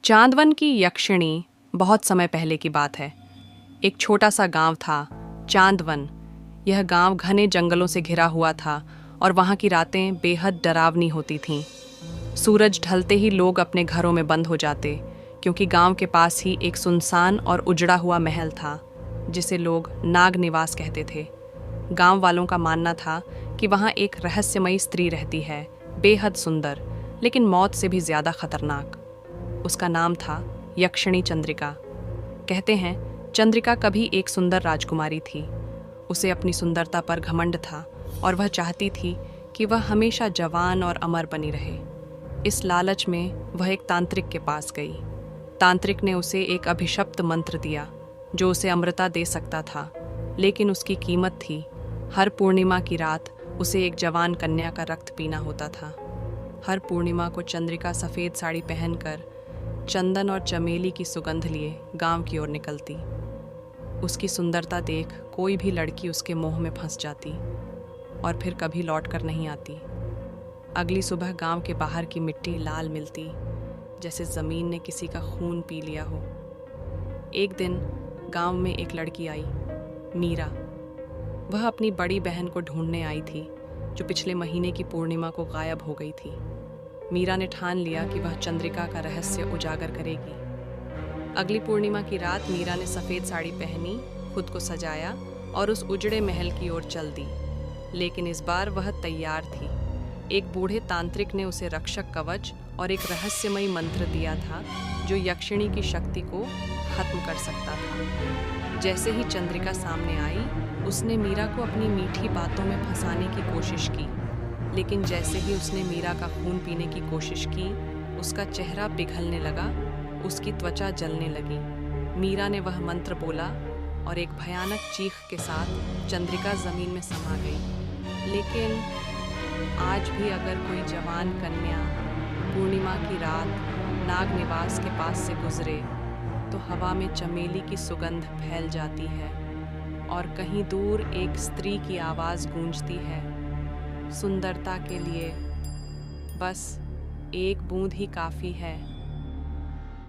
चांदवन की यक्षिणी बहुत समय पहले की बात है। एक छोटा सा गांव था, चांदवन। यह गांव घने जंगलों से घिरा हुआ था और वहां की रातें बेहद डरावनी होती थीं। सूरज ढलते ही लोग अपने घरों में बंद हो जाते, क्योंकि गांव के पास ही एक सुनसान और उजड़ा हुआ महल था, जिसे लोग नाग निवास कहते थे। गांव वालों का मानना था कि वहां एक रहस्यमयी स्त्री रहती है, बेहद सुंदर, लेकिन मौत से भी ज्यादा खतरनाक। उसका नाम था यक्षिणी चंद्रिका। कहते हैं चंद्रिका कभी एक सुंदर राजकुमारी थी। उसे अपनी सुंदरता पर घमंड था और वह चाहती थी कि वह हमेशा जवान और अमर बनी रहे। इस लालच में वह एक तांत्रिक के पास गई। तांत्रिक ने उसे एक अभिशप्त मंत्र दिया जो उसे अमृता दे सकता था, लेकिन उसकी कीमत थी हर पूर्णिमा की रात उसे एक जवान कन्या का रक्त पीना होता था। हर पूर्णिमा को चंद्रिका सफ़ेद साड़ी पहनकर चंदन और चमेली की सुगंध लिए गांव की ओर निकलती। उसकी सुंदरता देख कोई भी लड़की उसके मोह में फंस जाती और फिर कभी लौट कर नहीं आती। अगली सुबह गांव के बाहर की मिट्टी लाल मिलती, जैसे ज़मीन ने किसी का खून पी लिया हो। एक दिन गांव में एक लड़की आई, मीरा। वह अपनी बड़ी बहन को ढूंढने आई थी, जो पिछले महीने की पूर्णिमा को गायब हो गई थी। मीरा ने ठान लिया कि वह चंद्रिका का रहस्य उजागर करेगी। अगली पूर्णिमा की रात मीरा ने सफ़ेद साड़ी पहनी, खुद को सजाया और उस उजड़े महल की ओर चल दी। लेकिन इस बार वह तैयार थी। एक बूढ़े तांत्रिक ने उसे रक्षक कवच और एक रहस्यमयी मंत्र दिया था जो यक्षिणी की शक्ति को खत्म कर सकता था। जैसे ही चंद्रिका सामने आई, उसने मीरा को अपनी मीठी बातों में फंसाने की कोशिश की। लेकिन जैसे ही उसने मीरा का खून पीने की कोशिश की, उसका चेहरा पिघलने लगा, उसकी त्वचा जलने लगी। मीरा ने वह मंत्र बोला और एक भयानक चीख के साथ चंद्रिका जमीन में समा गई। लेकिन आज भी अगर कोई जवान कन्या पूर्णिमा की रात नाग निवास के पास से गुजरे, तो हवा में चमेली की सुगंध फैल जाती है और कहीं दूर एक स्त्री की आवाज़ गूंजती है, सुंदरता के लिए बस एक बूंद ही काफ़ी है।